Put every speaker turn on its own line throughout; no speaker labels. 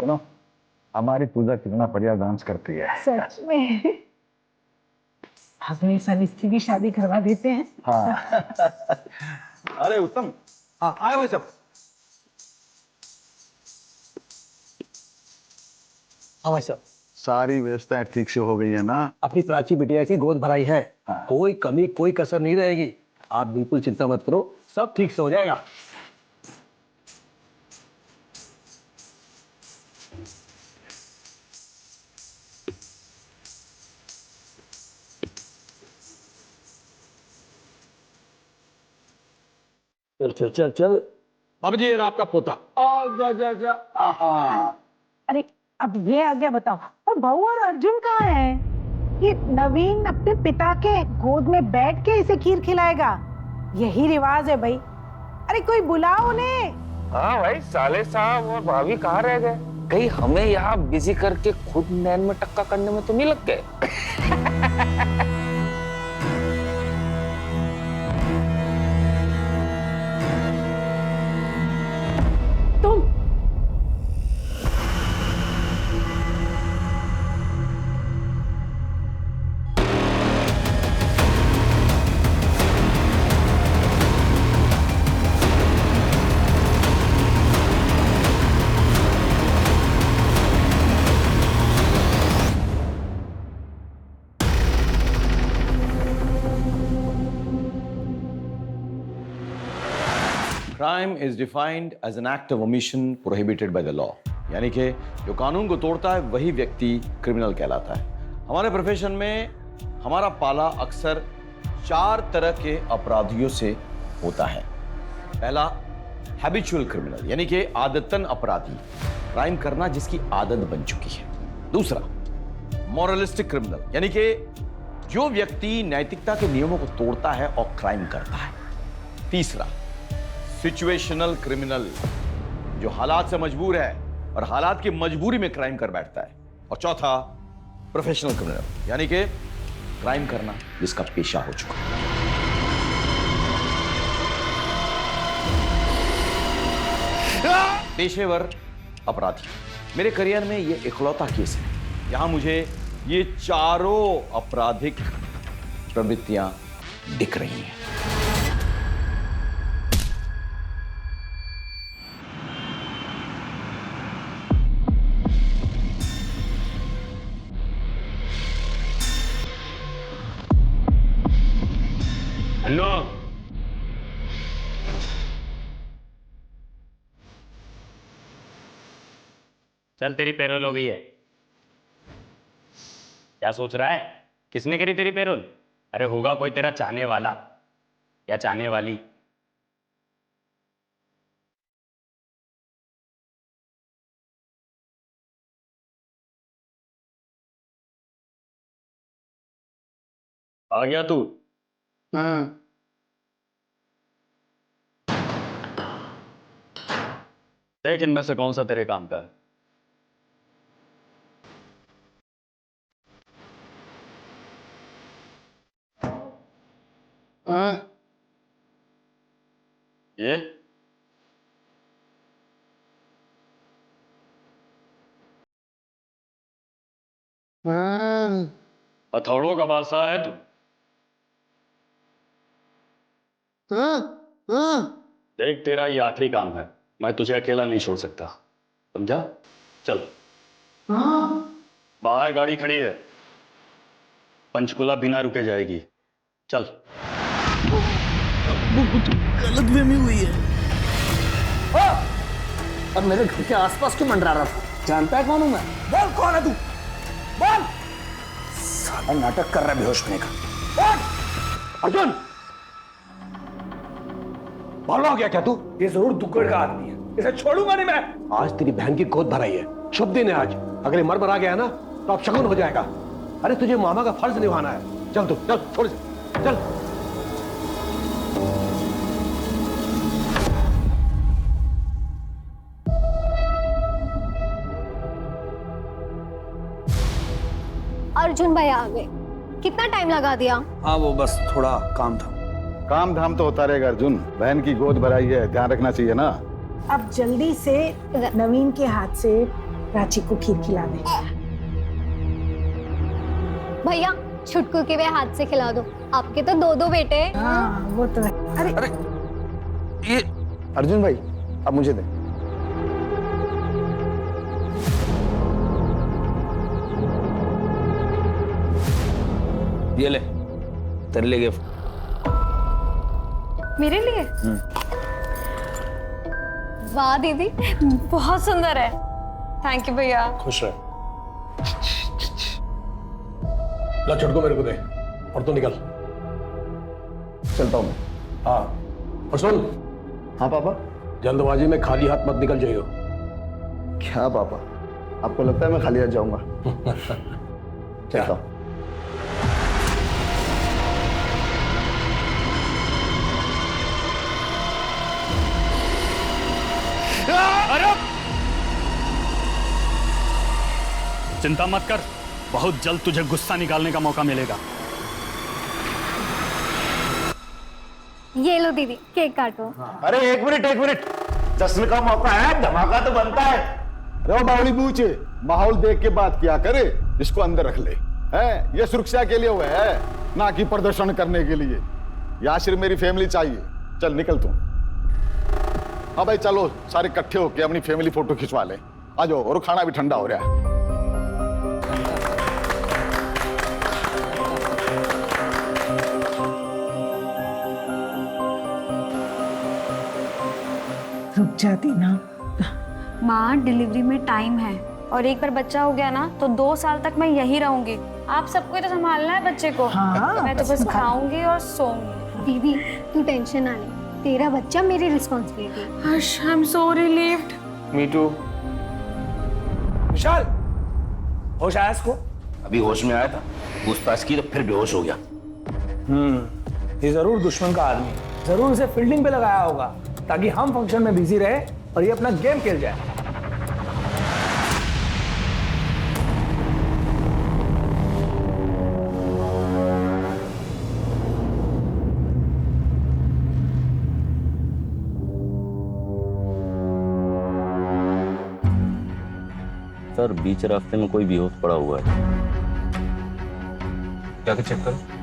सुनो, हमारी पूजा कितना बढ़िया डांस करती है।
सच में हमें सनिस्ती की शादी करवा देते हैं।
हाँ।
अरे उत्तम, हाँ आए हुए सब। हाँ भाई साहब,
सारी व्यवस्थाएं ठीक से हो गई है ना?
अपनी प्राची बिटिया की गोद भराई है।
हाँ।
कोई कमी कोई कसर नहीं रहेगी। आप बिल्कुल चिंता मत करो, सब ठीक से हो जाएगा। चल चल चल चल। अब जी ये रहा आपका पोता।
अरे अब ये आ गया, बताओ। और बहू और अर्जुन कहाँ है? ये नवीन अपने पिता के गोद में बैठ के इसे खीर खिलाएगा, यही रिवाज है भाई। अरे कोई बुलाओ उन्हें।
हाँ भाई, साले साहब और भाभी कहाँ रह गए? कहीं हमें यहाँ बिजी करके खुद नैन में टक्का करने में तो नहीं लग गए?
तुम
Crime is defined as an act of omission prohibited by the law. यानी कि जो कानून को तोड़ता है वही व्यक्ति क्रिमिनल कहलाता है। हमारे प्रोफेशन में हमारा पाला अक्सर 4 तरह के अपराधियों से होता है। पहला, हैबिचुअल क्रिमिनल, यानी कि आदतन अपराधी, क्राइम करना जिसकी आदत बन चुकी है। दूसरा, मॉरलिस्टिक क्रिमिनल, यानी कि जो व्यक्ति नैतिकता के नियमों को तोड़ता है और क्राइम करता है। तीसरा, सिचुएशनल क्रिमिनल, जो हालात से मजबूर है और हालात की मजबूरी में क्राइम कर बैठता है। और चौथा, प्रोफेशनल क्रिमिनल, यानी कि क्राइम करना जिसका पेशा हो चुका है। पेशेवर अपराधी, मेरे करियर में ये इकलौता केस है यहां मुझे ये चारों आपराधिक प्रवृत्तियां दिख रही हैं।
हेलो, चल तेरी पेरोल हो गई है। क्या सोच रहा है? किसने करी तेरी पेरोल? अरे होगा कोई तेरा चाहने वाला या चाहने वाली। आ गया तू? हाँ। देख इनमें से कौन सा तेरे काम का है। ये हथौड़ों का बादशाह है तू। देख तेरा ये आखिरी काम है, मैं तुझे अकेला नहीं छोड़ सकता, समझा? चल। बाहर गाड़ी खड़ी है, पंचकुला बिना रुके जाएगी, चल।
गलतफहमी हुई है। और मेरे घर के आसपास क्यों मंडरा रहा था? जानता है कौन हूं मैं? बोल कौन है तू? बोल। साला नाटक कर रहा है बेहोश होने का। बोल। अर्जुन, पागल हो गया क्या तू? ये जरूर दुक्कड़ का आदमी है, इसे छोड़ूंगा नहीं मैं। आज तेरी बहन की गोद भराई है, शुभ दिन है आज। अगर ये मर गया ना तो अब शगुन हो जाएगा। अरे तुझे मामा का फर्ज निभाना है। चल तू, चल छोड़ से, चल।
अर्जुन भाई आ गए। कितना टाइम लगा दिया?
हाँ वो बस थोड़ा काम था।
काम धाम तो होता रहेगा अर्जुन, बहन की गोद भराई है, ध्यान रखना चाहिए ना।
अब जल्दी से नवीन के हाथ से प्राची को खीर खिला दे।
भैया छुटकू के वे हाथ से खिला दो, आपके तो दो दो बेटे हैं।
हाँ वो तो है। अरे
ये
अर्जुन भाई अब मुझे दे।
ये ले, तेरे लिए गिफ्ट।
मेरे लिए? वाह दीदी, बहुत सुंदर है। थैंक यू भैया।
खुश रहे। ला छुटको मेरे को दे और तू निकल।
चलता हूँ मैं।
हाँ और सुन,
हाँ पापा।
जल्दबाजी में खाली हाथ मत निकल जाइयो।
क्या पापा, आपको लगता है मैं खाली हाथ जाऊंगा? चलता हूँ।
चिंता मत कर, बहुत जल्द तुझे गुस्सा निकालने का मौका मिलेगा।
ये लो दीदी, केक काटो।
अरे एक मिनट, जश्न का मौका है, धमाका तो बनता है। अरे बावली पूछे, माहौल देख के बात किया करे, इसको अंदर रख ले। है ये सुरक्षा के लिए हुआ है, ना कि प्रदर्शन करने के लिए। याशिर मेरी फैमिली चाहिए। चल निकल तू। हाँ भाई चलो, सारे इकट्ठे होके अपनी फैमिली फोटो खिंचवा ले। आ जाओ, और खाना भी ठंडा हो रहा है।
रुक जाती ना।
माँ डिलीवरी में टाइम है और एक बार बच्चा हो गया ना तो 2 साल तक मैं यही रहूंगी। आप सबको तो संभालना है बच्चे को।
हाँ,
मैं तो बस खाऊंगी और सोऊंगी।
दीदी तू टेंशन ना ले, तेरा बच्चा मेरी responsibility.
Harsh, I am so relieved.
Me too.
Vishal, होश आया इसको?
अभी होश में आया था, पूछताछ की तो फिर बेहोश हो गया।
ये जरूर दुश्मन का आदमी, जरूर उसे फील्डिंग पे लगाया होगा ताकि हम फंक्शन में बिजी रहे और ये अपना गेम खेल जाए।
सर बीच रास्ते में कोई बेहोश पड़ा हुआ है।
जाके चेक कर।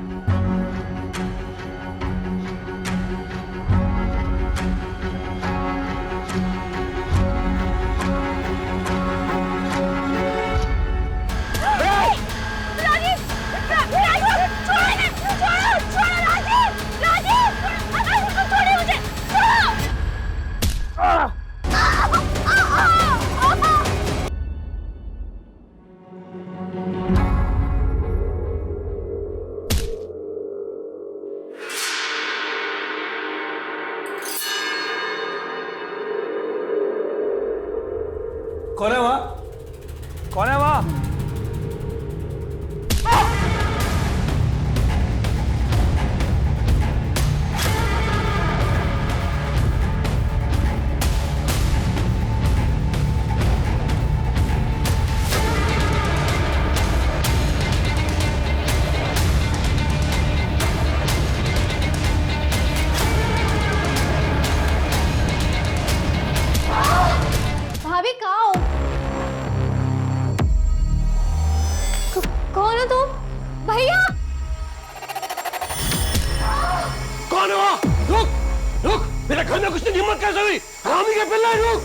कौन है वहां? कौन है वहां?
भाभी कहाँ हो? कौन हो तुम? भैया
कौन है वहां? रुक रुक, मेरे घर में कुछ नहीं, हिम्मत कैसे हुई? रामी के पिल्ला, रुक।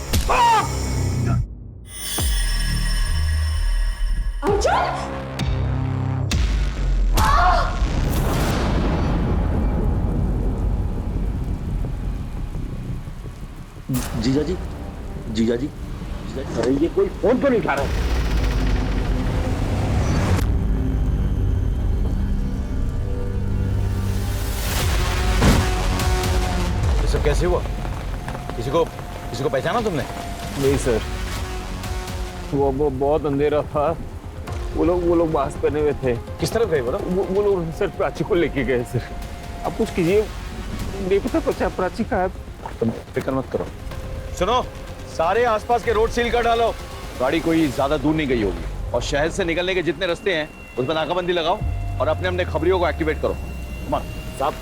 जीजा जी, जीजा जी,
अरे ये कोई फोन तो नहीं उठा रहा।
ये सब कैसे हुआ? किसी को पहचाना तुमने?
नहीं सर, वो बहुत अंधेरा था। वो लोग मास्क पहने हुए थे।
किस तरफ गए बोलो?
वो लोग सर प्राची को लेके गए सर। आप कुछ कीजिए, नहीं पता पचा प्राची कहाँ है।
तुम फिक्र मत करो। सुनो, सारे आसपास के रोड सील कर डालो। गाड़ी कोई ज्यादा दूर नहीं गई होगी, और शहर से निकलने के जितने रास्ते हैं उस पर नाकाबंदी लगाओ और अपने अपने खबरियों को एक्टिवेट करो।
साहब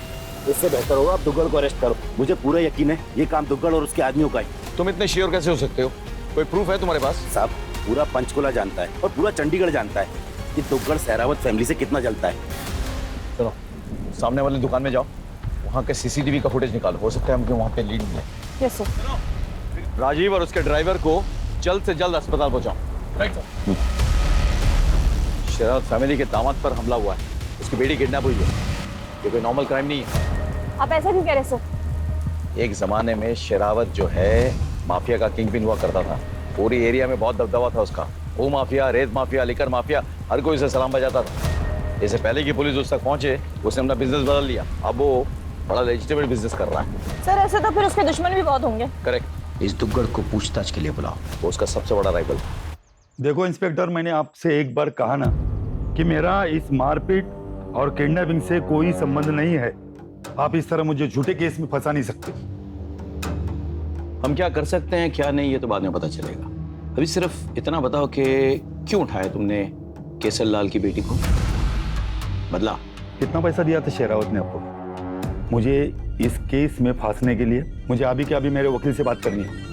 इससे बेहतर होगा आप दुग्गल को अरेस्ट करो। मुझे पूरा यकीन है ये काम दुग्गल और उसके आदमियों का है।
तुम इतने श्योर कैसे हो सकते हो? कोई प्रूफ है तुम्हारे पास?
साहब पूरा पंचकुला जानता है और पूरा चंडीगढ़ जानता है कि दुग्गड़ सहरावत फैमिली से कितना जलता है।
चलो सामने वाली दुकान में जाओ, वहाँ के सीसीटीवी का फुटेज निकालो, हो सकता है हमको वहाँ पे लीड मिले।
Yes sir.
राजीव और उसके ड्राइवर को जल्द से जल्द अस्पताल पहुंचाओ। शरावत फैमिली के दामाद पर हमला हुआ है, उसकी बेटी किडनैप हुई है। ये कोई नॉर्मल क्राइम नहीं है।
आप ऐसा क्यों कह रहे सर?
एक जमाने में शरावत जो है माफिया का किंग पिन हुआ करता था, पूरी एरिया में बहुत दबदबा था उसका। वो माफिया, रेत माफिया, लिकर माफिया, हर कोई उसे सलाम बजाता था। इससे पहले कि पुलिस उस तक पहुंचे उसने अपना बिजनेस बदल लिया, अब वो बड़ा लेजिटिमेट बिजनेस कर रहा है।
सर ऐसे तो फिर उसके दुश्मन भी बहुत होंगे।
करेक्ट।
इस दुग्गड़ को पूछताछ के लिए बुलाओ,
वो उसका सबसे बड़ा राइवल।
देखो इंस्पेक्टर, मैंने आपसे एक बार कहा ना कि मेरा इस मारपीट और किडनैपिंग से कोई संबंध नहीं है। आप इस तरह मुझे झूठे केस में फंसा नहीं सकते।
हम क्या कर सकते हैं क्या नहीं ये तो बाद में पता चलेगा। अभी सिर्फ इतना बताओ कि क्यों उठाया तुमने केसर लाल की बेटी को? बदला?
कितना पैसा दिया था शेरावत ने आपको मुझे इस केस में फांसने के लिए? मुझे अभी के अभी मेरे वकील से बात करनी है।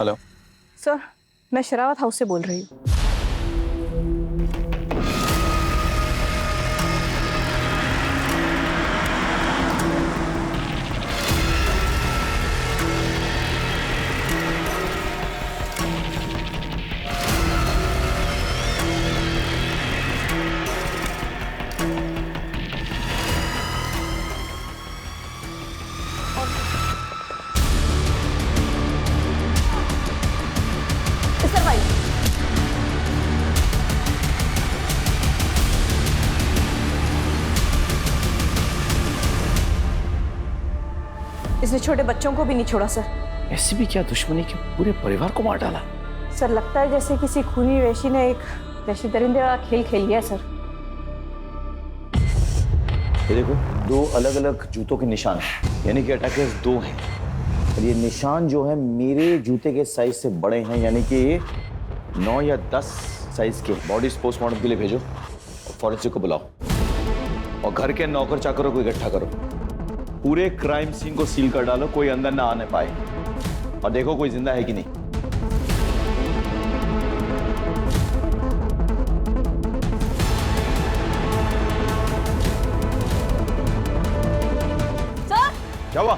हेलो
सर, मैं शरावत हाउस से बोल रही हूँ। इसने छोटे बच्चों को भी नहीं छोड़ा सर।
ऐसी भी क्या दुश्मनी कि पूरे परिवार को मार डाला?
सर लगता है जैसे किसी खूनी वेशी ने एक वैशी दरिंदे वाला खेल खेल लिया है सर।
ये देखो, दो अलग अलग जूतों के निशान हैं, यानी कि अटैकर्स दो हैं। और ये निशान जो है मेरे जूते के साइज से बड़े हैं, यानी कि 9 या 10 साइज के। बॉडी पोस्टमार्टम के लिए भेजो और फॉरेंसिक को बुलाओ और घर के नौकर चाकरों को इकट्ठा करो। पूरे क्राइम सीन को सील कर डालो, कोई अंदर ना आने पाए। और देखो कोई जिंदा है कि नहीं।
सर!
क्या हुआ?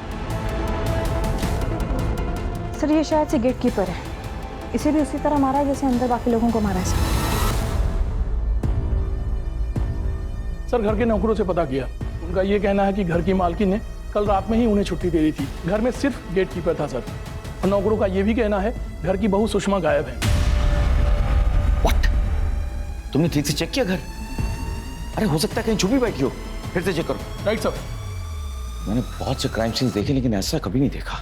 सर ये शायद से गेट कीपर है, इसे भी उसी तरह मारा है जैसे अंदर बाकी लोगों को मारा है
सर। घर के नौकरों से पता किया, उनका ये कहना है कि घर की मालकिन ने कल रात में ही उन्हें छुट्टी दे दी थी। घर में सिर्फ गेट कीपर था सर। और नौकरों का ये भी कहना है घर की बहू सुषमा गायब है।
What? तुमने ठीक से चेक किया घर? अरे हो सकता है कहीं छुपी बैठी हो, फिर से चेक करो।
Right sir.
मैंने बहुत से क्राइम सीन्स देखे लेकिन ऐसा कभी नहीं देखा।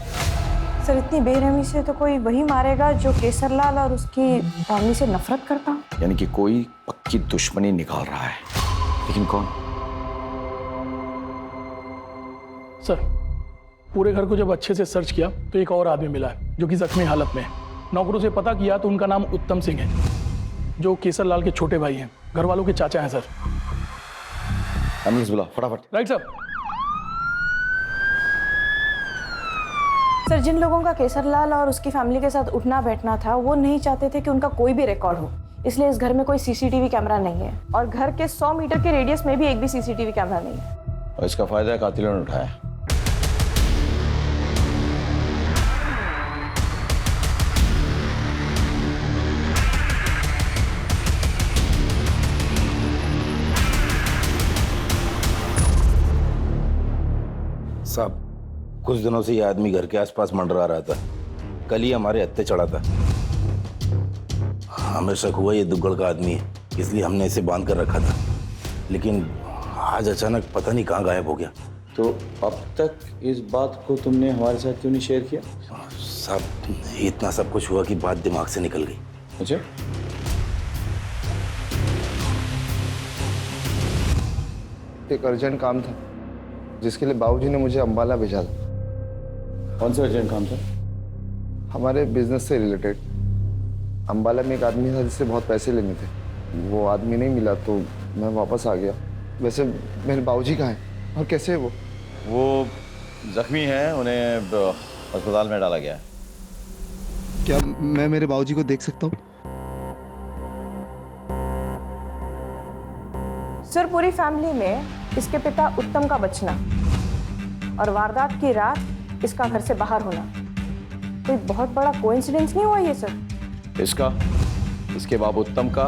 सर। इतनी बेरहमी से तो कोई वही मारेगा जो केसरलाल और उसकी फैमिली से नफरत करता।
यानी कि कोई पक्की दुश्मनी निकाल रहा है, लेकिन कौन?
सर पूरे घर को जब अच्छे से सर्च किया तो एक और आदमी मिला है जो कि जख्मी हालत में है। नौकरों से पता किया तो उनका नाम उत्तम सिंह है, जो केसरलाल के छोटे भाई हैं, घर वालों के चाचा हैं सर।
एम्बुलेंस बुलाओ फटाफट।
Right sir.
सर जिन लोगों का केसरलाल और उसकी फैमिली के साथ उठना बैठना था वो नहीं चाहते थे कि उनका कोई भी रिकॉर्ड हो, इसलिए इस घर में कोई सीसीटीवी कैमरा नहीं है और घर के 100 मीटर के रेडियस में भी एक भी सीसीटीवी कैमरा नहीं है।
और इसका फायदा कातिलों ने उठाया।
साहब कुछ दिनों से ये आदमी घर के आसपास मंडरा रहा था, कल ही हमारे हत्थे चढ़ा था। हमें शक हुआ ये दुग्गड़ का आदमी है, इसलिए हमने इसे बांध कर रखा था, लेकिन आज अचानक पता नहीं कहाँ गायब हो गया।
तो अब तक इस बात को तुमने हमारे साथ क्यों नहीं शेयर किया?
साहब इतना सब कुछ हुआ कि बात दिमाग से निकल गई।
अच्छा,
एक अर्जेंट काम था जिसके लिए बाबूजी ने मुझे अंबाला भेजा था।
कौन सा अर्जेंट काम था?
हमारे बिजनेस से रिलेटेड। अंबाला में एक आदमी था जिससे बहुत पैसे लेने थे, वो आदमी नहीं मिला तो मैं वापस आ गया। वैसे मेरे बाबूजी कहाँ हैं और कैसे है वो?
जख्मी हैं, उन्हें अस्पताल में डाला गया है।
क्या मैं मेरे बाबूजी को देख सकता हूँ?
सर, पूरी फैमिली में इसके पिता उत्तम का बचना और वारदात की रात इसका घर से बाहर होना कोई बहुत बड़ा कोइंसिडेंस नहीं हुआ ये सर?
इसका, इसके बाप उत्तम का,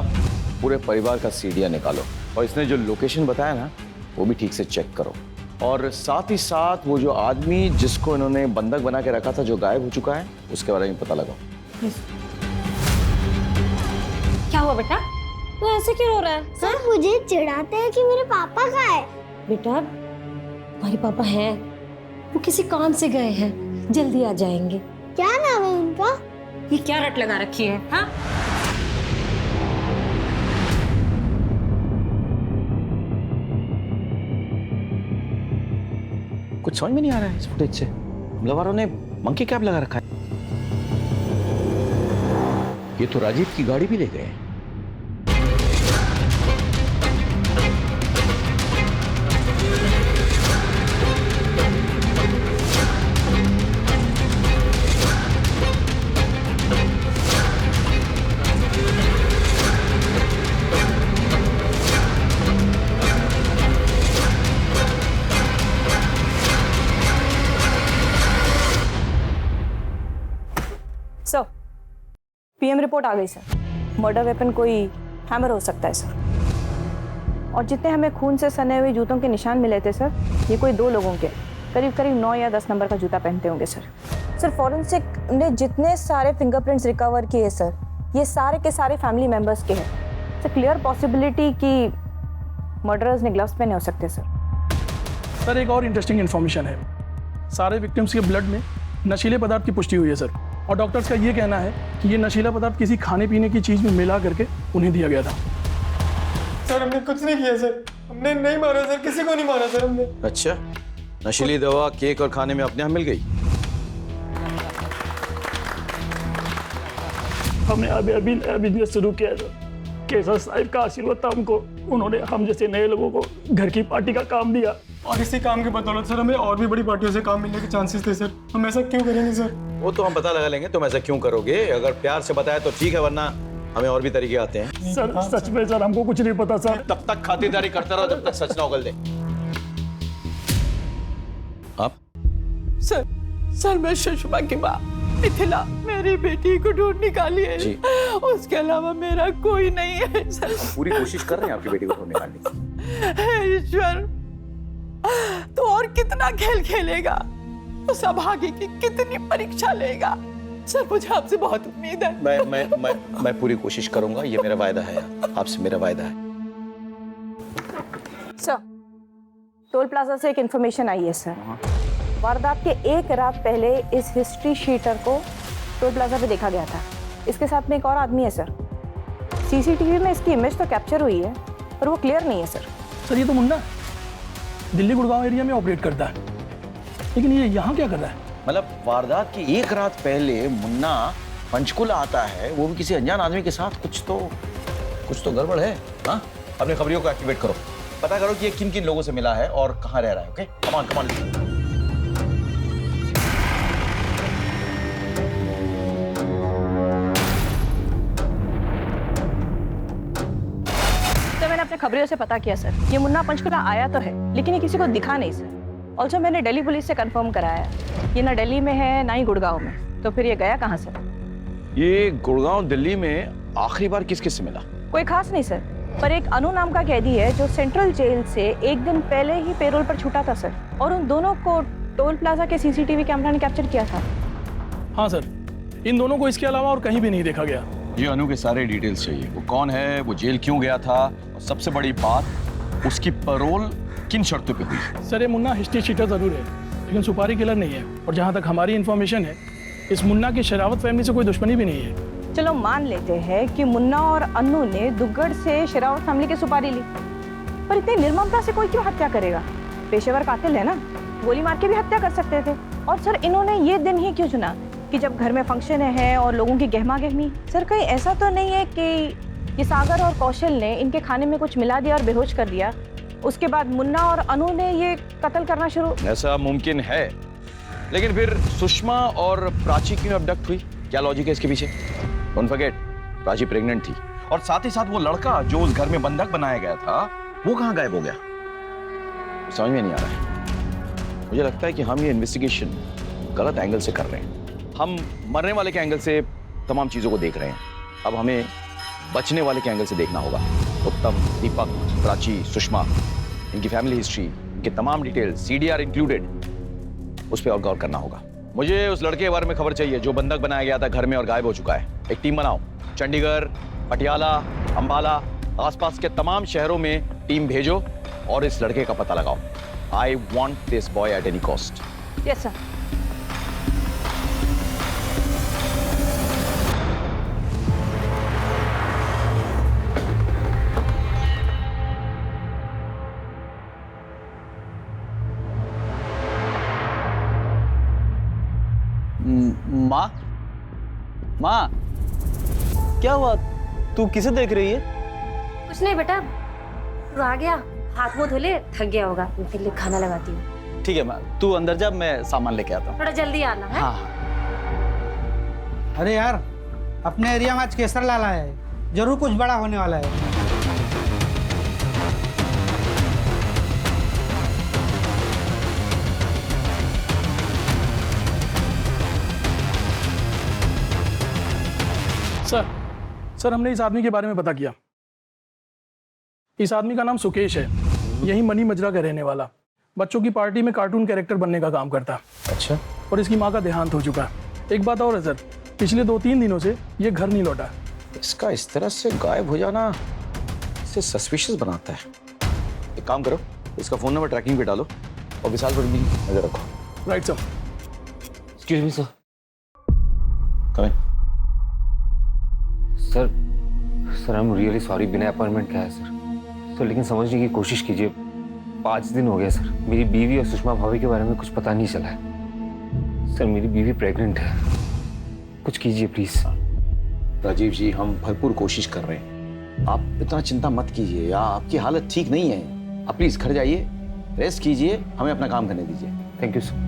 पूरे परिवार का सीडिया निकालो और इसने जो लोकेशन बताया ना वो भी ठीक से चेक करो, और साथ ही साथ वो जो आदमी जिसको इन्होंने बंधक बना के रखा था जो गायब हो चुका है उसके बारे में पता लगाओ।
क्या हुआ बेटा, तू ऐसे क्यों रो रहा है?
सर मुझे चिढ़ाते हैं कि मेरे पापा कहाँ है।
बेटा तुम्हारे पापा हैं, वो किसी काम से गए हैं, जल्दी आ जाएंगे।
क्या नाम है उनका?
ये क्या रट लगा रखी है? हाँ,
कुछ समझ में नहीं आ रहा है इस फुटेज से। हमला वालों ने मंकी कैप लगा रखा है। ये तो राजीव की गाड़ी भी ले गए।
सर, पीएम रिपोर्ट आ गई सर। मर्डर वेपन कोई हैमर हो सकता है सर, और जितने हमें खून से सने हुए जूतों के निशान मिले थे सर, ये कोई 2 लोगों के करीब करीब 9 या 10 नंबर का जूता पहनते होंगे सर। सर, फॉरेंसिक ने जितने सारे फिंगरप्रिंट्स रिकवर किए सर, ये सारे के सारे फैमिली मेंबर्स के हैं। सर, क्लियर पॉसिबिलिटी कि मर्डरर्स ने ग्लव्स पहने हो सकते सर।
सर, एक और इंटरेस्टिंग इन्फॉर्मेशन है। सारे विक्टिम्स के ब्लड में नशीले पदार्थ की पुष्टि हुई है सर, और डॉक्टर्स का ये कहना है कि ये नशीला पदार्थ किसी खाने पीने की चीज में मिला करके उन्हें दिया गया था।
सर हमने कुछ नहीं किया सर, हमने नहीं मारा सर, किसी को नहीं मारा सर हमने।
अच्छा, नशीली दवा केक और खाने में अपने यहाँ मिल गई?
हमने अभी नया बिजनेस शुरू किया था। केसर साहिब का आशीर्वाद था हमको, उन्होंने हम जैसे नए लोगों को घर की पार्टी का काम दिया,
और इसी काम के बदौलत सर हमें और भी बड़ी पार्टियों से काम मिलने के चांसेस थे सर। हम ऐसा क्यों करेंगे सर?
वो तो हम पता लगा लेंगे तुम ऐसा क्यों करोगे। अगर प्यार से बताया तो ठीक है, वरना हमें और भी तरीके आते हैं।
सर सच में सर हमको कुछ नहीं पता सर।
तब तक खातिरदारी करता रहो जब तक सच ना उगल दे। आप?
सर मैं सुषमा की माँ मिथिला मेरी बेटी को ढूंढ निकाली है
जी।
उसके अलावा मेरा कोई नहीं है सर।
पूरी कोशिश कर रहे हैं आपकी बेटी को ढूंढ निकालने की।
हे ईश्वर, तो और कितना खेल खेलेगा? उस अभागी की कितनी परीक्षा लेगा? सर मुझे आपसे बहुत उम्मीद है।
मैं पूरी कोशिश करूंगा, ये मेरा वायदा है, आपसे मेरा वायदा है।
सर, टोल प्लाजा से एक इन्फॉर्मेशन आई है सर। वारदात के 1 रात पहले इस हिस्ट्री शीटर को टोल प्लाजा पे देखा गया था। इसके साथ में एक और आदमी है सर। सीसीटीवी में इसकी इमेज तो कैप्चर हुई है पर वो क्लियर नहीं है सर।
सर, ये तो मुन्ना दिल्ली गुड़गांव एरिया में ऑपरेट करता है, लेकिन ये यहाँ क्या कर रहा है?
मतलब वारदात की 1 रात पहले मुन्ना पंचकुला आता है, वो भी किसी अनजान आदमी के साथ। कुछ तो गड़बड़ है। हाँ, अपने खबरियों को एक्टिवेट करो, पता करो कि ये किन किन लोगों से मिला है और कहाँ रह रहा है। Okay, come on.
मैंने अपने खबरियों से पता किया सर, ये मुन्ना पंचकुला आया तो है लेकिन ये किसी को दिखा नहीं सर। ऑल्सो मैंने दिल्ली पुलिस से कंफर्म कराया, ये ना दिल्ली में है ना ही गुड़गांव में। तो फिर ये गया कहाँ सर?
ये गुड़गांव दिल्ली में आखिरी बार किस से मिला?
कोई खास नहीं सर, पर एक अनु नाम का कैदी है जो सेंट्रल जेल से 1 दिन पहले ही पेरोल पर छूटा था सर, और उन दोनों को टोल प्लाजा के सीसीटीवी कैमरा ने कैप्चर किया था।
हाँ सर, इन दोनों को इसके अलावा और कहीं भी नहीं देखा गया।
ये अनु के सारे डिटेल्स चाहिए, वो कौन है, वो जेल क्यों गया था, और सबसे बड़ी बात उसकी पैरोल किन शर्तों पे हुई।
सर, ये मुन्ना हिस्ट्री शीटर जरूर है लेकिन सुपारी किलर नहीं है, और जहाँ तक हमारी इन्फॉर्मेशन है इस मुन्ना की शरावत फैमिली से कोई दुश्मनी भी नहीं है।
चलो मान लेते हैं कि मुन्ना और अन्नू ने दुग्गड़ से शरावत फैमिली की सुपारी ली, पर इतनी निर्ममता से कोई क्यों हत्या करेगा? पेशेवर कातिल है ना, गोली मार के भी हत्या कर सकते थे। और सर, इन्होंने ये दिन ही क्यों चुना कि जब घर में फंक्शन है और लोगों की गहमा गहमी? सर, कहीं ऐसा तो नहीं है कि ये सागर और कौशल ने इनके खाने में कुछ मिला दिया और बेहोश कर दिया, उसके बाद मुन्ना और अनु ने ये कत्ल करना शुरू?
ऐसा मुमकिन है, लेकिन फिर सुषमा और प्राची क्यों अबडक्ट हुई? क्या लॉजिक है इसके पीछे? डोंट फॉरगेट, प्राची प्रेग्नेंट थी और साथ ही साथ वो लड़का जो उस घर में बंधक बनाया गया था वो कहाँ गायब हो गया? समझ में नहीं आ रहा है। मुझे लगता है कि हम ये इन्वेस्टिगेशन गलत एंगल से कर रहे हैं। हम मरने वाले के एंगल से तमाम चीजों को देख रहे हैं, अब हमें बचने वाले के एंगल से देखना होगा। उत्तम, दीपक, प्राची, सुषमा, इनकी फैमिली हिस्ट्री, इनके तमाम डिटेल्स, सीडीआर इंक्लूडेड, उस पर और गौर करना होगा। मुझे उस लड़के के बारे में खबर चाहिए जो बंधक बनाया गया था घर में और गायब हो चुका है। एक टीम बनाओ, चंडीगढ़, पटियाला, अंबाला, आसपास के तमाम शहरों में टीम भेजो और इस लड़के का पता लगाओ। I want this boy at any cost.
Yes sir.
माँ, माँ, क्या हुआ? तू किसे देख रही है?
कुछ नहीं बेटा, तू आ गया, हाथ मुंह धो ले, थक गया होगा, मैं तेरे लिए खाना लगाती हूँ।
ठीक है माँ, तू अंदर जा, मैं सामान लेके आता हूँ।
थोड़ा जल्दी आना है।
हाँ।
अरे यार, अपने एरिया में आज केसर लाल आया है, जरूर कुछ बड़ा होने वाला है।
सर हमने इस आदमी के बारे में पता किया। इस आदमी का नाम सुकेश है, यही मनी मजरा का रहने वाला, बच्चों की पार्टी में कार्टून कैरेक्टर बनने का काम करता।
अच्छा।
और इसकी माँ का देहांत हो चुका है। एक बात और है सर, पिछले 2-3 दिनों से ये घर नहीं लौटा।
इसका इस तरह से गायब हो जाना इसे सस्पिशियस बनाता है। एक काम करो, इसका फोन नंबर ट्रैकिंग पे डालो और विशाल पर भी नजर रखो।
Right sir.
Excuse me sir.
Come in.
Sir I am really sorry, बिना अपॉइंटमेंट का है सर। लेकिन समझने की कोशिश कीजिए, 5 दिन हो गया सर, मेरी बीवी और सुषमा भाभी के बारे में कुछ पता नहीं चला है। सर मेरी बीवी प्रेग्नेंट है, कुछ कीजिए प्लीज।
राजीव जी, हम भरपूर कोशिश कर रहे हैं, आप इतना चिंता मत कीजिए। आपकी हालत ठीक नहीं है, आप प्लीज घर जाइए, रेस्ट कीजिए, हमें अपना काम करने दीजिए।
Thank you sir.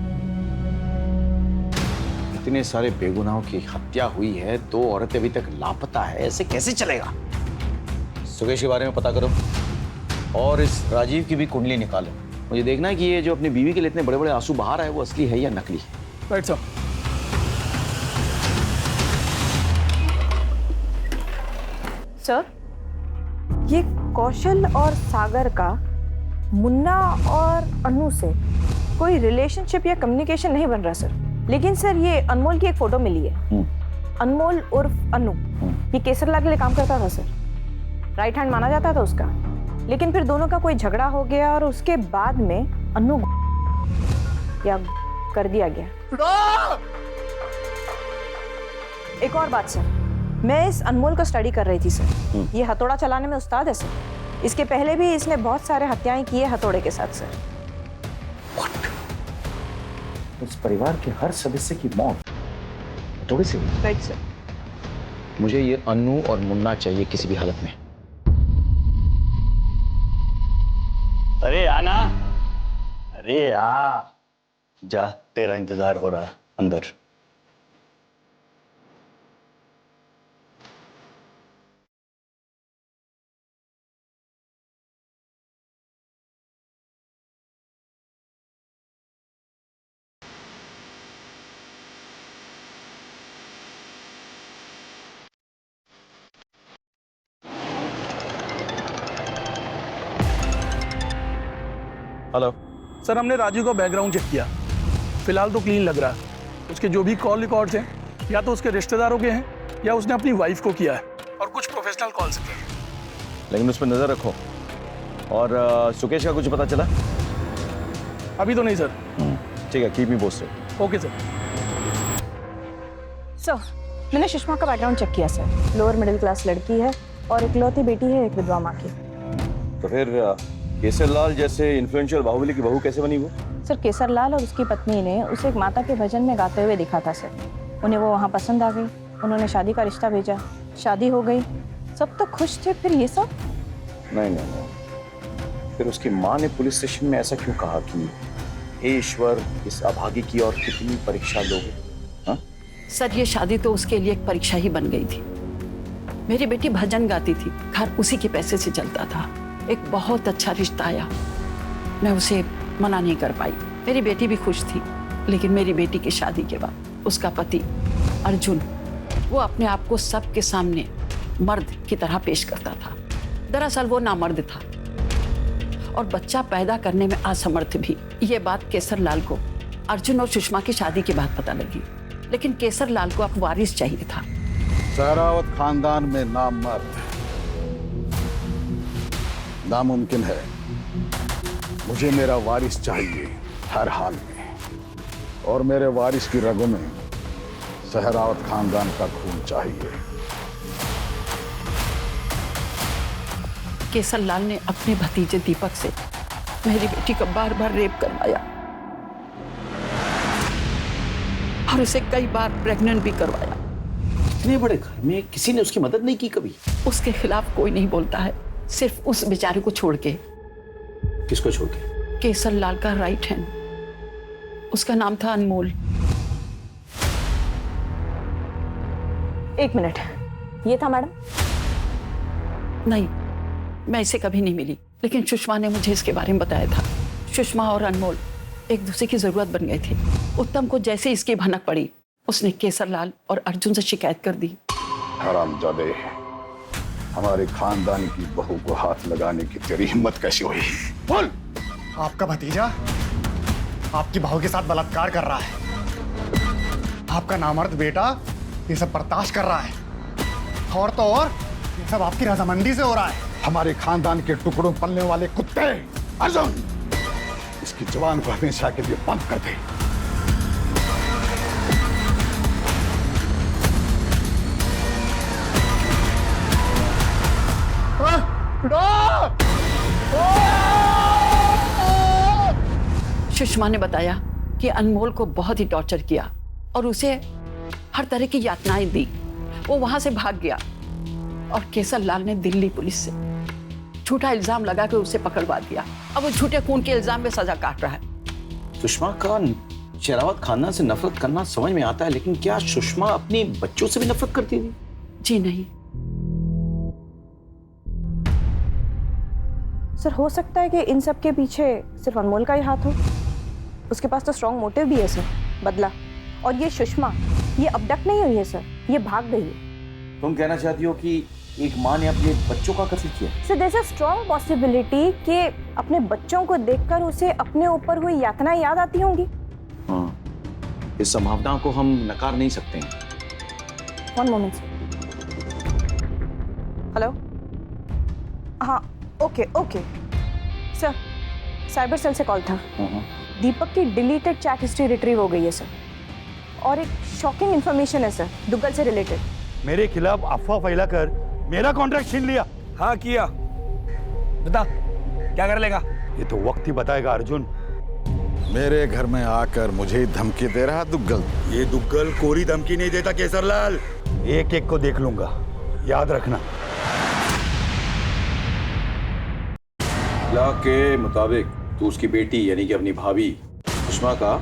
इतने सारे बेगुनाहों की हत्या हुई है, 2 औरतें अभी तक लापता है, ऐसे कैसे चलेगा? सुकेश के बारे में पता करो और इस राजीव की भी कुंडली निकालो। मुझे देखना है कि ये जो अपनी बीवी के लिए इतने बड़े बड़े आंसू बहा रहा है वो असली है या नकली है।
Right sir.
सर, ये कौशल और सागर का मुन्ना और अनु से कोई रिलेशनशिप या कम्युनिकेशन नहीं बन रहा सर। लेकिन सर ये अनमोल की एक फोटो मिली है। अनमोल उर्फ अनु, ये केसरलाल के लिए काम करता था सर, राइट हैंड माना जाता था उसका। लेकिन फिर दोनों का कोई झगड़ा हो गया और उसके बाद में अनु या कर दिया गया। एक और बात सर, मैं इस अनमोल को स्टडी कर रही थी सर। ये हथौड़ा चलाने में उस्ताद है सर। इसके पहले भी इसने बहुत सारे हत्याएं की है हथौड़े के साथ सर।
उस परिवार के हर सदस्य की मौत हथौड़े से?
Right sir.
मुझे ये अनु और मुन्ना चाहिए किसी भी हालत में।
अरे आना, अरे आ जा, तेरा इंतजार हो रहा है अंदर।
हेलो सर, हमने राजू का बैकग्राउंड चेक किया, फिलहाल तो क्लीन लग रहा है। उसके जो भी कॉल रिकॉर्ड्स हैं या तो उसके रिश्तेदारों के हैं या उसने अपनी वाइफ को किया है, और कुछ प्रोफेशनल कॉल्स किए हैं।
लेकिन उस पर नजर रखो। और सुकेश का कुछ पता चला?
अभी तो नहीं सर।
ठीक है, keep me posted.
Okay sir.
Sir, मैंने सुषमा का बैकग्राउंड चेक किया सर। लोअर मिडिल क्लास लड़की है और इकलौती बेटी है एक विधवा माँ की।
तो फिर केसरलाल जैसे इन्फ्लुएंशियल बाहुबली की बहू कैसे बनी वो?
सर, केसरलाल और उसकी पत्नी ने उसे एक माता के भजन में गाते हुए दिखा था सर। उन्हें वो वहाँ पसंद आ गई, उन्होंने शादी का रिश्ता भेजा, शादी हो गई, सब तो खुश थे। फिर ये सब?
नहीं, फिर उसकी माँ ने पुलिस स्टेशन में ऐसा क्यों कहा कि हे ईश्वर, इस अभागी की और कितनी परीक्षा लोगे? हाँ?
सर ये शादी तो उसके लिए एक परीक्षा ही बन गई थी। मेरी बेटी भजन गाती थी, घर उसी के पैसे से चलता था। एक बहुत अच्छा रिश्ता आया, मैं उसे मना नहीं कर पाई। मेरी बेटी भी खुश थी, लेकिन मेरी बेटी की शादी के बाद उसका पति अर्जुन, वो अपने आप को सबके सामने मर्द की तरह पेश करता था। दरअसल वो नामर्द था और बच्चा पैदा करने में असमर्थ भी। ये बात केसर लाल को अर्जुन और सुषमा की शादी के बाद पता लगी, लेकिन केसर लाल को अब वारिस चाहिए था।
सहरावत खानदान में नामर्द नामुमकिन है। मुझे मेरा वारिस चाहिए हर हाल में, और मेरे वारिस की रगों में सहरावत खानदान का खून चाहिए।
केसर लाल ने अपने भतीजे दीपक से मेरी बेटी का बार बार रेप करवाया और उसे कई बार प्रेग्नेंट भी करवाया।
इतने बड़े घर में किसी ने उसकी मदद नहीं की कभी?
उसके खिलाफ कोई नहीं बोलता है, सिर्फ उस बेचारे को छोड़ के।
किसको छोड़ के?
केसर लाल का राइट हैंड, उसका नाम था अनमोल।
एक मिनट, ये था मैडम?
नहीं, मैं इसे कभी नहीं मिली, लेकिन सुषमा ने मुझे इसके बारे में बताया था। सुषमा और अनमोल एक दूसरे की जरूरत बन गए थे। उत्तम को जैसे इसकी भनक पड़ी, उसने केसर लाल और अर्जुन से शिकायत कर दी।
हरामजादे, हमारे खानदान की बहू को हाथ लगाने की तेरी हिम्मत कैसी हुई? बोल।
आपका भतीजा आपकी बहू के साथ बलात्कार कर रहा है। आपका नामर्द बेटा ये सब बर्दाश्त कर रहा है, और तो और ये सब आपकी रजामंदी से हो रहा है।
हमारे खानदान के टुकड़ों पलने वाले कुत्ते अर्जुन, इसकी जुबान को हमेशा के लिए बंद कर दे।
सुषमा ने बताया कि अनमोल को बहुत ही टॉर्चर किया और उसे हर तरह की यातनाएं दी। वो वहां से भाग गया और केसर लाल ने दिल्ली पुलिस से झूठा इल्जाम लगा के उसे पकड़वा दिया। अब वो झूठे खून के इल्जाम में सजा काट रहा है।
सुषमा का शेरावत खानदान से नफरत करना समझ में आता है, लेकिन क्या सुषमा अपने बच्चों से भी नफरत करती थी?
जी नहीं।
सर हो सकता है कि इन सब के पीछे सिर्फ अनमोल का ही हाथ हो। उसके पास तो स्ट्रॉन्ग मोटिव भी है सर, बदला। और ये सुषमा, ये अबडक्ट नहीं हुई है सर, ये भाग गई है।
तुम कहना चाहती हो कि एक माँ ने अपने बच्चों का कत्ल किया?
Sir there is a strong possibility कि अपने बच्चों को देखकर उसे अपने ऊपर हुई यातनाएं याद आती होंगी।
हाँ, इस संभावना को हम नकार नहीं सकते हैं।
One moment. हेलो, हाँ okay okay sir, cyber cell से कॉल था। दीपक की डिलीटेड चैट हिस्ट्री रिट्रीव हो गई है सर, और एक शॉकिंग इन्फॉर्मेशन है सर दुग्गल से रिलेटेड।
मेरे खिलाफ अफवाह फैलाकर मेरा कॉन्ट्रैक्ट छीन लिया।
हाँ किया, बता क्या कर लेगा?
ये तो वक्त ही बताएगा अर्जुन। मेरे घर में आकर मुझे धमकी दे रहा दुग्गल। ये दुग्गल कोरी धमकी नहीं देता केसर लाल, एक एक को देख लूंगा, याद रखना।
लॉ के मुताबिक तू उसकी बेटी यानी कि अपनी भाभी सुषमा का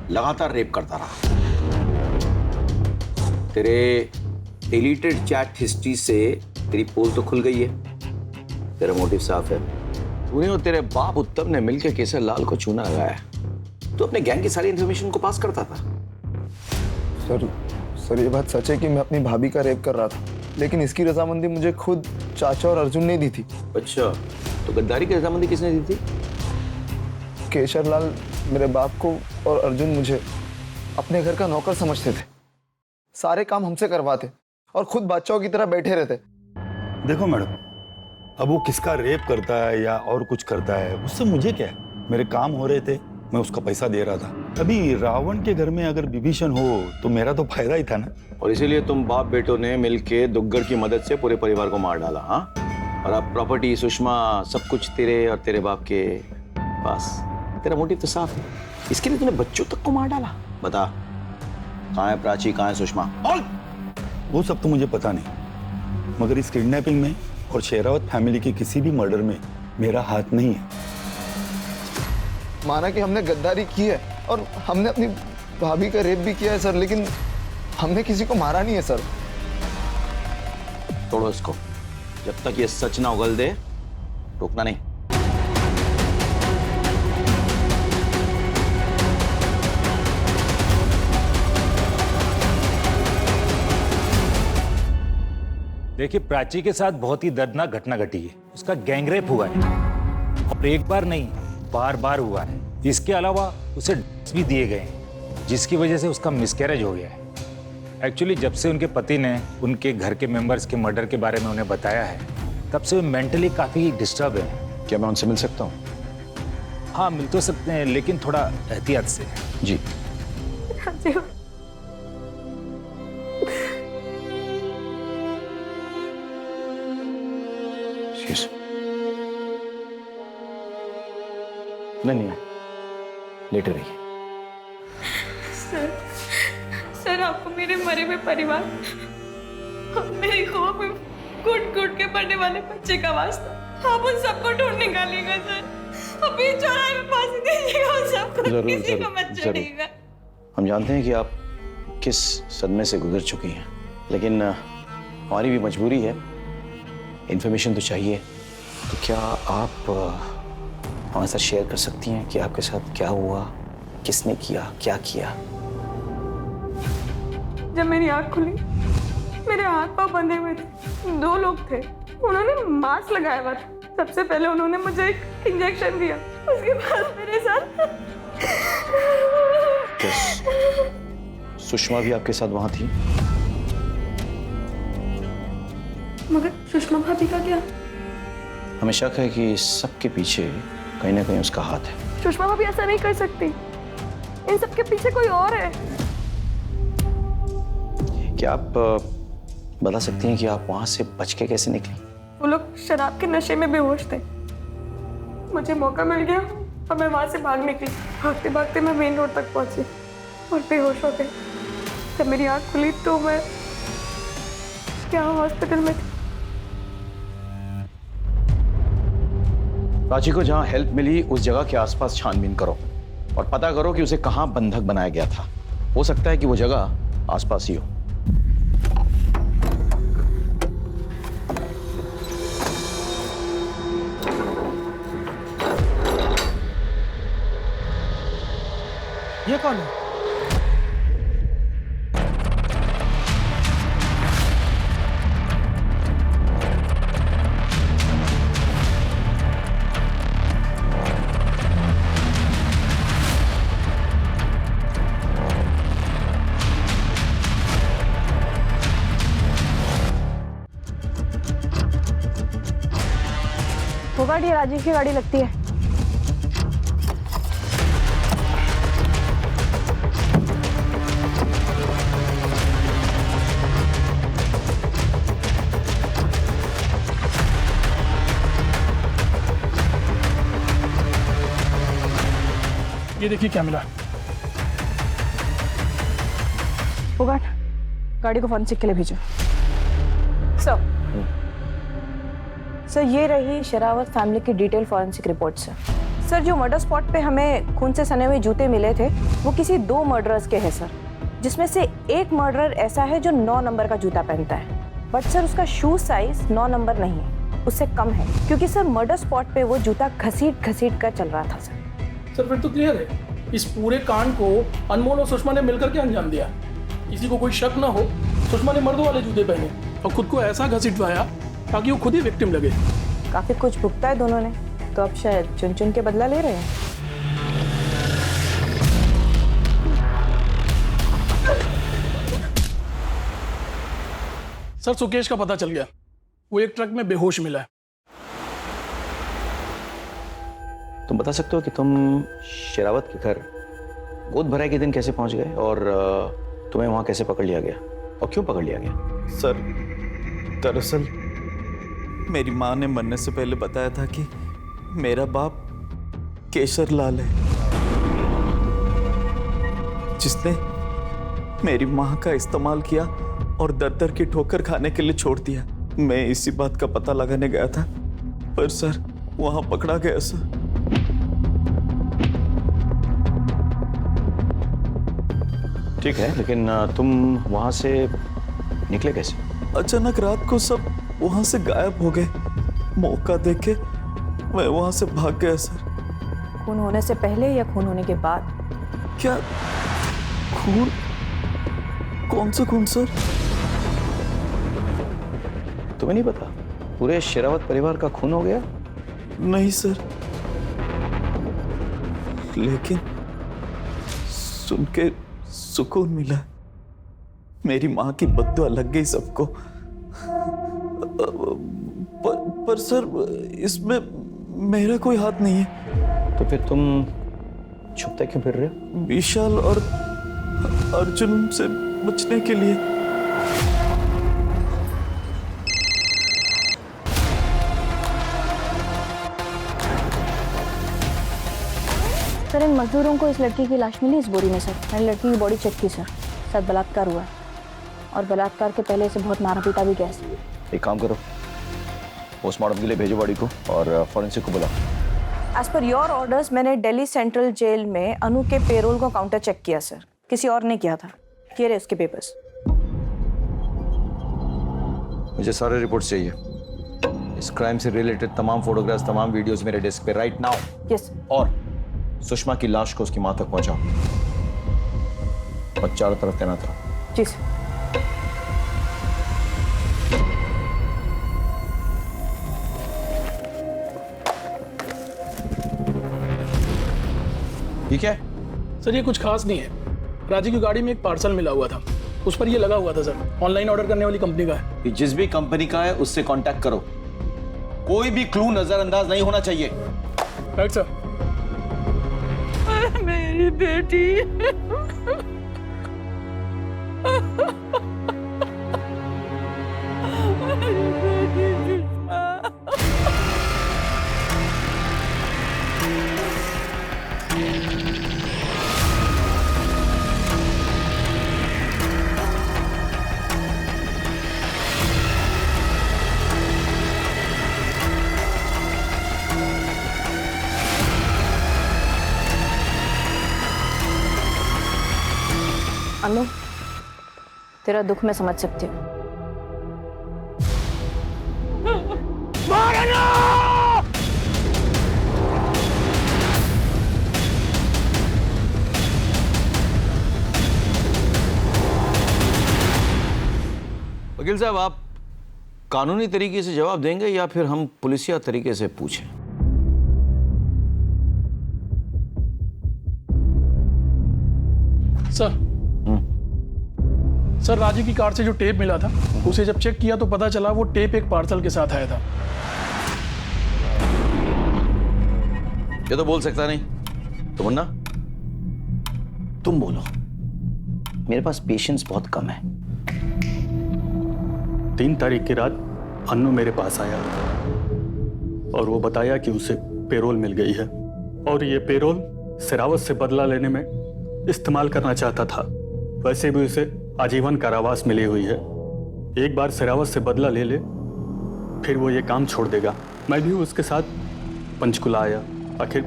लगातार रेप करता रहा। तेरे डिलीटेड चैट हिस्ट्री से तेरी पोल तो खुल गई है, तेरा मोटिव साफ है। तूने और तेरे बाप उत्तम ने मिलकर केसर लाल को चूना लगाया। तो अपने गैंग की सारी इंफॉर्मेशन को पास करता था।
सर ये बात सच है कि मैं अपनी भाभी का रेप कर रहा था, लेकिन इसकी रजामंदी मुझे खुद चाचा और अर्जुन ने दी थी।
अच्छा, तो गद्दारी की रजामंदी किसने दी थी?
केसर लाल मेरे बाप को और अर्जुन मुझे अपने घर का नौकर समझते थे। सारे काम हमसे करवाते और खुद बादशाहों की तरह बैठे रहते।
देखो मैडम, अब वो किसका रेप करता है या और कुछ करता है उससे मुझे क्या है? मेरे काम हो रहे थे, मैं उसका पैसा दे रहा था। अभी रावण के घर में अगर विभीषण हो तो मेरा तो फायदा ही था ना।
और इसीलिए तुम बाप बेटों ने मिलके दुग्गड़ की मदद से पूरे परिवार को मार डाला। हाँ, और अब प्रॉपर्टी, सुषमा, सब कुछ तेरे और तेरे बाप के पास। तेरा मोटिव तो साफ है, इसके लिए तूने बच्चों तक को मार डाला। बता, कहाँ है प्राची, कहाँ है सुषमा?
और वो सब तो मुझे पता नहीं, मगर इस किडनैपिंग में और शेरावत फैमिली के किसी भी मर्डर में मेरा हाथ नहीं है।
माना कि हमने गद्दारी की है और हमने अपनी भाभी का रेप भी किया है सर, लेकिन हमने किसी को मारा नहीं है सर।
तोड़ो इसको, जब तक ये सच ना उगल दे रोकना नहीं।
देखिए, प्राची के साथ बहुत ही दर्दनाक घटना घटी है। उसका गैंगरेप हुआ है और एक बार नहीं, बार बार हुआ है। इसके अलावा उसे ड्रग्स भी दिए गए हैं, जिसकी वजह से उसका मिसकैरेज हो गया है। एक्चुअली जब से उनके पति ने उनके घर के मेंबर्स के मर्डर के बारे में उन्हें बताया है, तब से वे मेंटली काफी डिस्टर्ब है।
क्या मैं उनसे मिल सकता हूँ?
हाँ, मिल तो सकते हैं, लेकिन थोड़ा एहतियात से।
जी। नहीं, लेटे रहिए।
सर आपको मेरे मरे हुए परिवार और मेरी खो में घुट घुट के पड़ने वाले बच्चे का वास्ता, आप उन सबको ढूंढ निकालिएगा सर। अभी चौराहे में फांसी दीजिएगा उन सबको, किसी को मत छोड़िएगा।
हम जानते हैं कि आप किस सदमे से गुजर चुकी हैं, लेकिन हमारी भी मजबूरी है, इन्फॉर्मेशन तो चाहिए। तो क्या आप हमारे साथ शेयर कर सकती हैं कि आपके साथ क्या हुआ, किसने किया, क्या किया?
जब मेरी आँख खुली, मेरे हाथ पांव बंधे हुए थे। 2 लोग थे, उन्होंने मास्क लगाया हुआ था। सबसे पहले उन्होंने मुझे एक इंजेक्शन दिया, उसके बाद मेरे साथ
सुषमा भी आपके साथ वहां थी?
मगर सुषमा भाभी का क्या?
हमें शक है कि सबके पीछे कहीं ना कहीं उसका हाथ है।
सुषमा भाभी ऐसा नहीं कर सकती, इन सबके पीछे कोई और है।
क्या आप बता सकती हैं कि आप वहां से बच के कैसे निकली?
वो लोग शराब के नशे में बेहोश थे। मुझे मौका मिल गया और मैं वहां से भाग निकली। भागते भागते मैं मेन रोड तक पहुंची और बेहोश हो गई। जब मेरी आँख खुली तो मैं यहाँ हॉस्पिटल में थी।
प्राची को जहां हेल्प मिली उस जगह के आसपास छानबीन करो और पता करो कि उसे कहां बंधक बनाया गया था। हो सकता है कि वो जगह आसपास ही हो।
ये कौन है?
होगा, ये राजीव की गाड़ी लगती है।
ये देखिए क्या मिला।
होगा, गाड़ी को फॉरेंसिक के लिए भेजो। सर, ये रही शेरावत फैमिली की डिटेल फॉरेंसिक रिपोर्ट सर। जो मर्डर स्पॉट पे हमें खून से सने हुए जूते मिले थे, वो किसी 2 मर्डरर्स के हैं सर, जिसमें से एक मर्डरर ऐसा है जो 9 नंबर का जूता पहनता है। बट सर उसका शू साइज 9 नंबर नहीं है, उससे कम है, क्योंकि सर मर्डर स्पॉट पे वो जूता घसीट कर चल रहा था
सर। फिर तो क्लियर है, इस पूरे कांड को अनमोल और सुषमा ने मिलकर के अंजाम दिया। किसी को कोई शक ना हो, सुषमा ने मर्दों वाले जूते पहने और खुद को ऐसा घसीटवाया ताकि वो खुद ही विक्टिम लगे।
काफी कुछ भुगता है दोनों ने, तो अब शायद चुन चुन के बदला ले रहे हैं।
सर, सुकेश का पता चल गया, वो एक ट्रक में बेहोश मिला है।
तुम बता सकते हो कि तुम शेरावत के घर गोद भराई के दिन कैसे पहुंच गए और तुम्हें वहां कैसे पकड़ लिया गया और क्यों पकड़ लिया गया?
सर, दरअसल मेरी माँ ने मरने से पहले बताया था कि मेरा बाप केशर लाल है, जिसने मेरी माँ का इस्तेमाल किया और दर की ठोकर खाने के लिए छोड़ दिया। मैं इसी बात का पता लगाने गया था, पर सर वहां पकड़ा गया सर।
ठीक है, लेकिन तुम वहां से निकले कैसे?
अचानक रात को सब वहां से गायब हो गए। मौका देके मैं वहां से भाग गया सर।
खून होने से पहले या खून होने के बाद?
क्या खून? कौन सा खून सर?
तुम्हें नहीं पता पूरे शेरावत परिवार का खून हो गया?
नहीं सर, लेकिन सुन के सुकून मिला। मेरी माँ की बद्दुआ लग गई सबको। पर सर इसमें मेरा कोई हाथ नहीं है।
तो फिर तुम छुपते क्यों फिर रहे हो?
विशाल और अर्जुन से बचने के लिए।
सर, इन मजदूरों को इस लड़की की लाश मिली इस बोरी में सर। मैंने लड़की की बॉडी चेक की सर, शायद बलात्कार हुआ है और बलात्कार के पहले से बहुत मारा पीटा भी गया सर।
एक काम करो, पोस्टमार्टम के लिए भेजो बॉडी को और फॉरेंसिक को बुलाओ।
एज पर योर ऑर्डर्स मैंने दिल्ली सेंट्रल जेल में अनु के पेरोल को काउंटर चेक किया सर। किसी और ने किया था। ये रहे उसके पेपर्स।
मुझे सारे रिपोर्ट्स चाहिए। इस क्राइम से रिलेटेड तमाम फोटोग्राफ्स, तमाम वीडियोस मेरे डेस्क पे राइट नाउ।
यस।
और सुषमा की लाश को उसकी मां तक पहुंचाओ और चारों तरफ तैनात रहो।
जी सर।
ठीक है
सर, ये कुछ खास नहीं है। राजी की गाड़ी में एक पार्सल मिला हुआ था, उस पर ये लगा हुआ था सर। ऑनलाइन ऑर्डर करने वाली कंपनी का है।
कि जिस भी कंपनी का है उससे कांटेक्ट करो। कोई भी क्लू नजरअंदाज नहीं होना चाहिए।
Right sir.
मेरी बेटी।
अनु, तेरा दुख मैं समझ सकती हूँ।
वकील साहब, आप कानूनी तरीके से जवाब देंगे या फिर हम पुलिसिया तरीके से पूछें?
सर, सर राजी की कार से जो टेप मिला था उसे जब चेक किया तो पता चला वो टेप एक पार्सल के साथ आया था।
ये तो बोल सकता नहीं। तो मुन्ना, तुम बोलो। मेरे पास पेशेंस बहुत कम है।
3 तारीख की रात अन्नू मेरे पास आया और वो बताया कि उसे पेरोल मिल गई है और ये पेरोल शेरावत से बदला लेने में इस्तेमाल करना चाहता था। वैसे भी उसे आजीवन कारावास मिली हुई है। एक बार शेरावत से बदला ले ले फिर वो ये काम छोड़ देगा। मैं भी उसके साथ पंचकुला आया। आखिर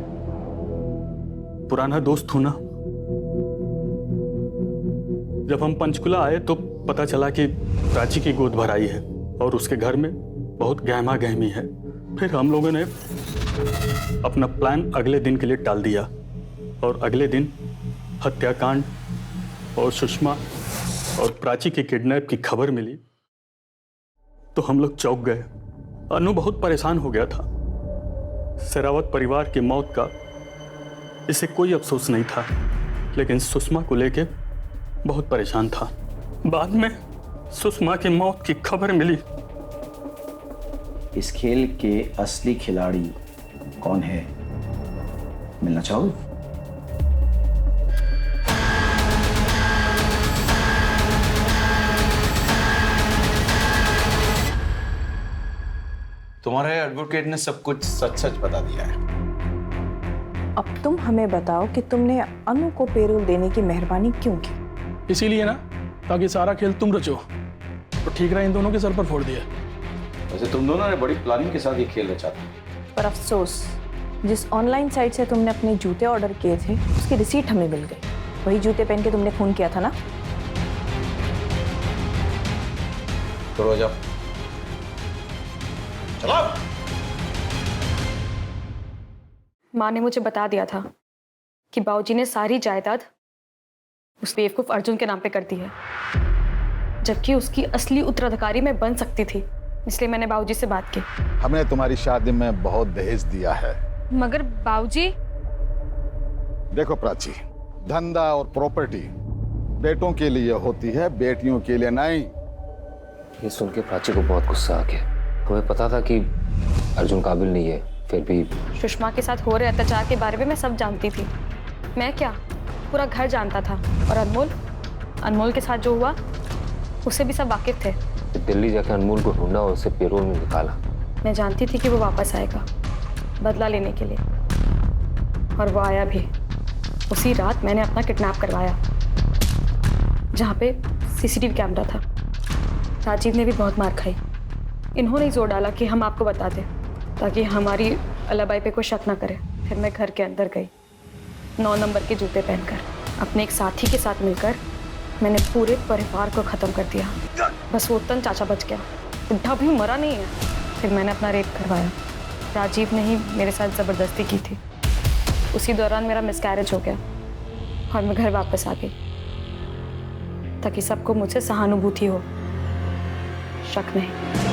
पुराना दोस्त हूं ना। जब हम पंचकुला आए तो पता चला कि प्राची की गोद भराई है और उसके घर में बहुत गहमा गहमी है। फिर हम लोगों ने अपना प्लान अगले दिन के लिए टाल दिया और अगले दिन हत्याकांड और सुषमा और प्राची के किडनैप की खबर मिली तो हम लोग चौंक गए। अनु बहुत परेशान हो गया था। शेरावत परिवार की मौत का इसे कोई अफसोस नहीं था, लेकिन सुषमा को लेके बहुत परेशान था। बाद में सुषमा की मौत की खबर मिली।
इस खेल के असली खिलाड़ी कौन है, मिलना चाहोगे? तुम्हारे एडवोकेट ने सब कुछ सच सच बता दिया है।
अब तुम हमें बताओ कि तुमने अनु को पेरोल देने की मेहरबानी क्यों की?
इसीलिए ना, ताकि सारा खेल तुम रचो। तो ठीक रहा इन दोनों के सर पर फोड़ दिया।
वैसे तुम दोनों ने बड़ी प्लानिंग के साथ ये खेल रचा था।
पर अफसोस, जिस ऑनलाइन साइट से तुमने अपने जूते ऑर्डर किए थे उसकी रिसीट हमें मिल गई। वही जूते पहन के तुमने खून किया था ना?
चलो जाओ, चलो।
माँ ने मुझे बता दिया था कि बाबूजी ने सारी जायदाद उस बेवकूफ अर्जुन के नाम पे कर दी है, जबकि उसकी असली उत्तराधिकारी मैं बन सकती थी। इसलिए मैंने बाबूजी से बात की।
हमने तुम्हारी शादी में बहुत दहेज दिया है।
मगर बाबूजी।
देखो प्राची, धंधा और प्रॉपर्टी बेटों के लिए होती है, बेटियों के लिए नहीं।
ये सुन के प्राची को बहुत गुस्सा आ गया। हमें पता था कि अर्जुन काबिल नहीं है, फिर भी
सुषमा के साथ हो रहे अत्याचार के बारे में मैं सब जानती थी। मैं क्या, पूरा घर जानता था। और अनमोल के साथ जो हुआ उससे भी सब वाकिफ थे।
दिल्ली जाके अनमोल को ढूंढा और उसे पैरोल में निकाला।
मैं जानती थी कि वो वापस आएगा बदला लेने के लिए, और वो आया भी। उसी रात मैंने अपना किडनैप करवाया, जहाँ पे सीसीटीवी कैमरा था। राजीव ने भी बहुत मार खाई। इन्होंने ही जोर डाला कि हम आपको बता दें, ताकि हमारी अलाबाई पे कोई शक ना करे। फिर मैं घर के अंदर गई, 9 नंबर के जूते पहनकर। अपने एक साथी के साथ मिलकर मैंने पूरे परिवार को ख़त्म कर दिया। बस वो उत्तम चाचा बच गया, बुढ़ा भी मरा नहीं है। फिर मैंने अपना रेप करवाया। राजीव ने ही मेरे साथ ज़बरदस्ती की थी। उसी दौरान मेरा मिसकैरेज हो गया और मैं घर वापस आ गई, ताकि सबको मुझसे सहानुभूति हो, शक नहीं।